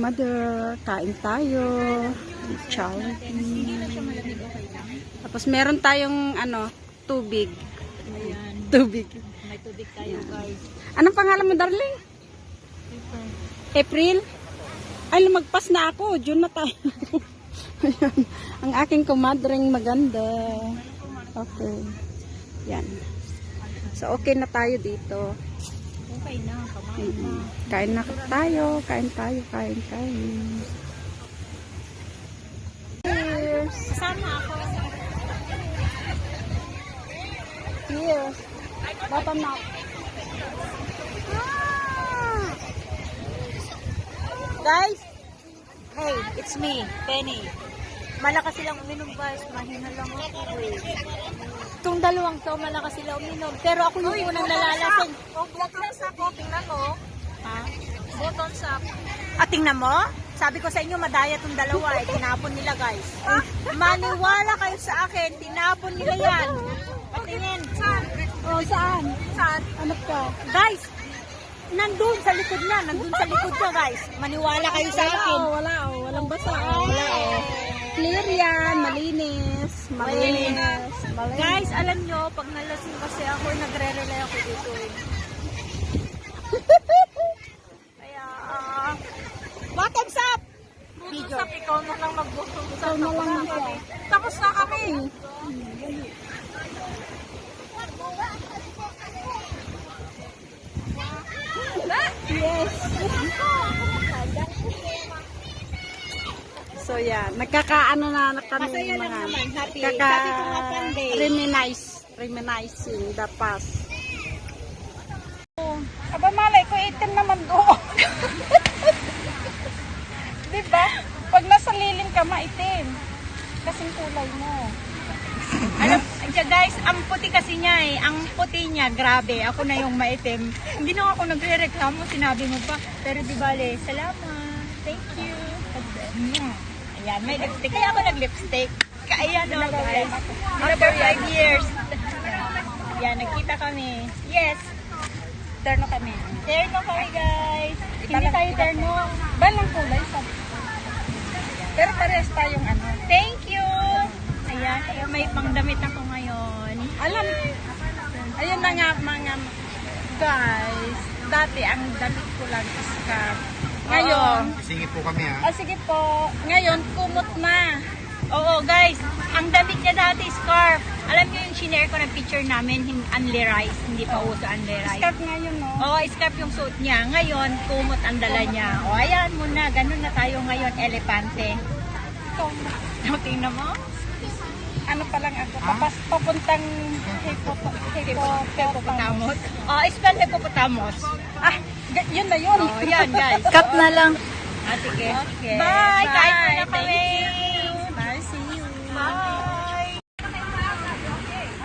mother. Kain tayo. Charlie. Tapos meron tayong tubig. Ayan. Tubig. May tubig tayo, guys. Anong pangalan mo, darling? April? Ay, lumagpas na ako. June na tayo. Ayan. Ang aking kumadring maganda. Okay. Yan. So, okay na tayo dito. Okay na, kamain na. Kain na tayo. Kain tayo. Kain. Cheers. Kasama ako. Cheers. Bottom up. Guys, hey, it's me, Penny. Malakas silang uminom, guys. Mahina lang ako, eh. Itong dalawang to, malakas sila uminom. Pero ako yung unang nalalasin. Oh, bottoms up, oh. Tingnan mo. Ha? Bottoms up. Tingnan mo? Sabi ko sa inyo, madaya itong dalawa, eh. Tinapon nila, guys. Maniwala kayo sa akin, tinapon nila yan. Patingin. Saan? Oh, saan? Saan? Hanap ka. Guys, nandun sa likod na, guys. Maniwala kayo sa akin. Wala. Walang basa. Wala. Clear yan. Malinis. Guys, alam nyo, pag nalasing kasi ako, nagre-relay ako dito, eh. Kaya, Bottoms up! video. Bottoms up, ikaw na lang mag-bottoms Ikaw na lang siya. Tapos na kami. Yes. So yan, nagkakaano na kami Masaya lang mga naman, happy. Sabi ko nga, Sunday. reminiscing the past. Aba, malay ko, itim naman doon. Diba? Pag nasa lilim ka, maitim. Kasing kulay mo. Alam, guys, ang puti kasi niya, eh. Ang puti niya, grabe. Ako na yung maitim. Hindi na ako nagre-reklamo, sinabi mo pa. Pero di bale, salamat. Thank you. Ayan, may lipstick. Kaya ako nag-lipstick. Ayan, no, guys. After 5 years. Ayan, nagkita kami. Yes. Terno kami. Terno kami, guys. Hindi tayo terno. Balang kulay, sabi. Pero parehas tayong ano. Thank you. Ayan, kaya may pangdamit ako ngayon. Alam, ayun na nga mga guys. Dati ang damit ko lang is scarf. Ngayon, Singit po kami ha. sige po, ngayon kumot na. Oo, guys. Ang damit niya dati, scarf. Alam niyo yung shinare ko ng picture namin, Unli Rice. Hindi pa uso Unli Rice. Scarf ngayon, no? Oo, scarf yung suit niya. Ngayon, kumot ang dala niya. O, ayan mo na. Ganun na tayo ngayon, elepante. Tingnan mo. Ano pa lang ako, papuntang Hippopotamus. Oh, spell hippopotamus. yun na yun. Oh, yan, guys. Cut na lang. Sige. Okay. Bye! Kain muna Bye. kami. Bye, see you. Bye!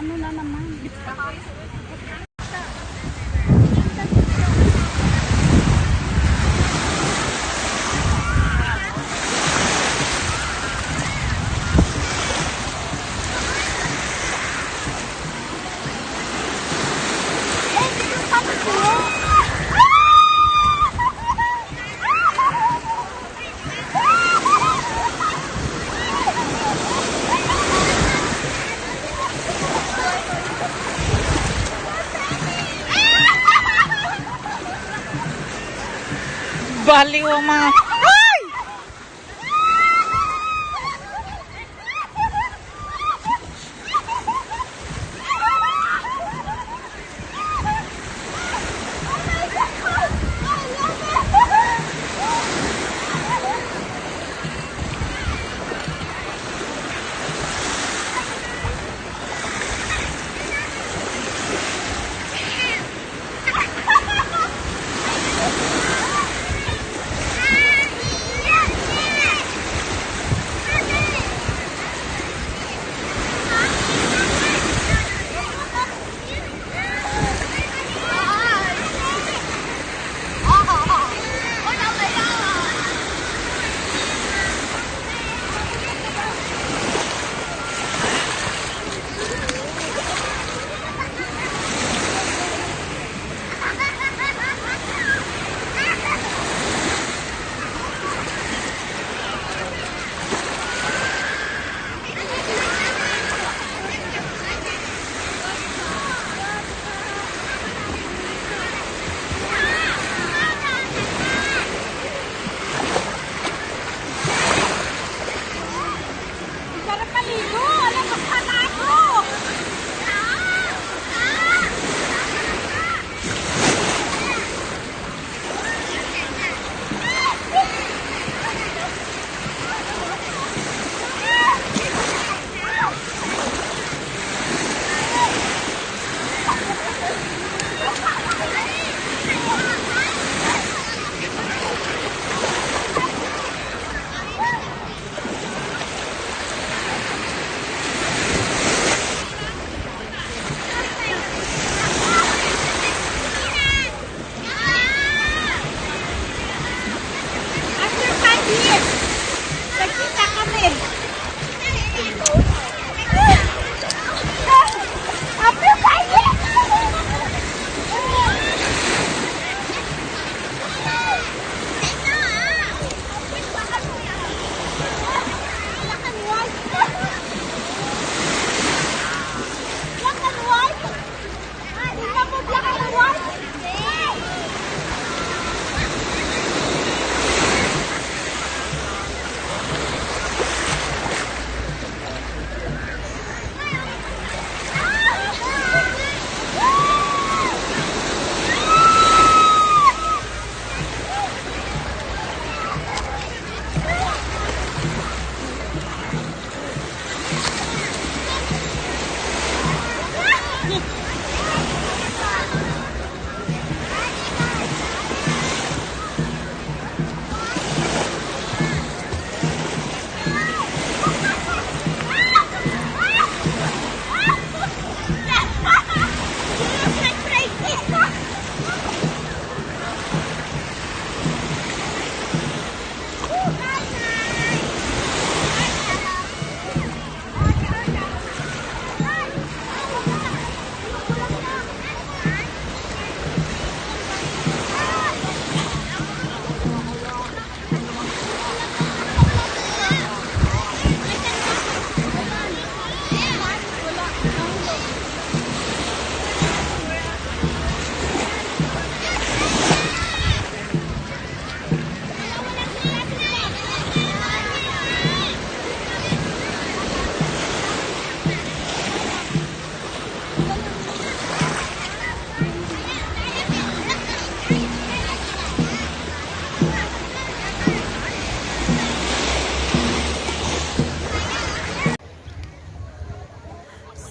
Ano na naman? Baliw ang mga...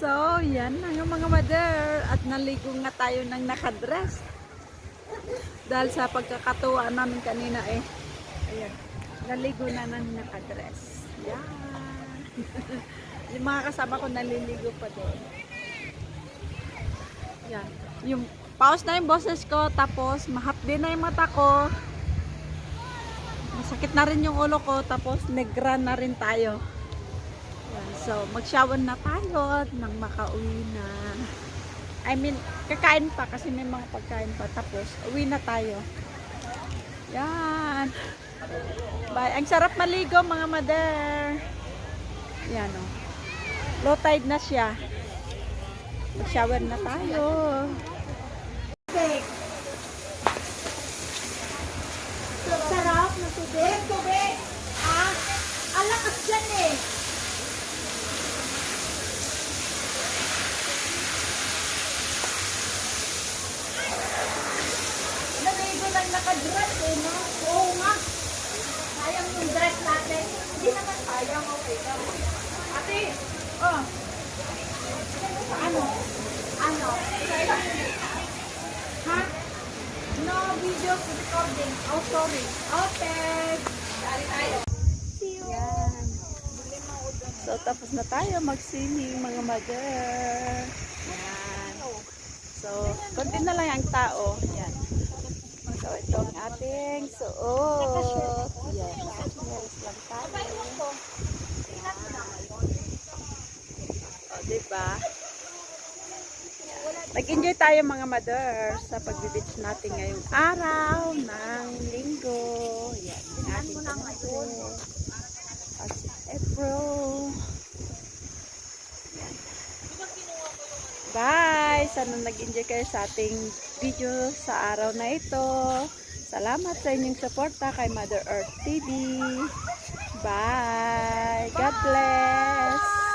So, yan na yung mga mother. At naligo nga tayo ng nakadress. Dahil sa pagkakatuwa namin kanina eh. Ayan. Naligo na ng nakadress. Yan. Yung mga kasama ko naliligo pa doon. Yan. Yung pause na yung boses ko. Tapos mahapdi na yung mata ko. Masakit na rin yung ulo ko. Tapos negra na rin tayo. So, mag-shower na tayo nang makauwi na. I mean, kakain pa kasi may mga pagkain pa. Tapos, uwi na tayo. Yan. Bye. Ang sarap maligo mga mother. Yan o. Low tide na siya. Mag-shower na tayo. Sarap na tubig. Tubig. Ah, alakas dyan eh. Naligo lang nakadress eh, no? Oo nga. Sayang yung dress natin. Hindi naman sayang, okay lang. Ate, oh. Ano? Ano? Ha? No video recording. Oh, sorry. Okay. Dari tayo. See you. Yan. So, tapos na tayo mag-swimming mga mother. Yan. So, konti na lang ang tao. Yan. So, ito ang ating suot. Yan. Nakacheris lang tayo. O, diba? Nag-enjoy tayo mga mother sa pag-beach natin ngayong araw ng linggo. Yan. Ang ating mother. As April. Yan. Bye! Sana nag-enjoy kayo sa ating video sa araw na ito. Salamat sa inyong suporta kay Mother Earth TV. Bye! God bless!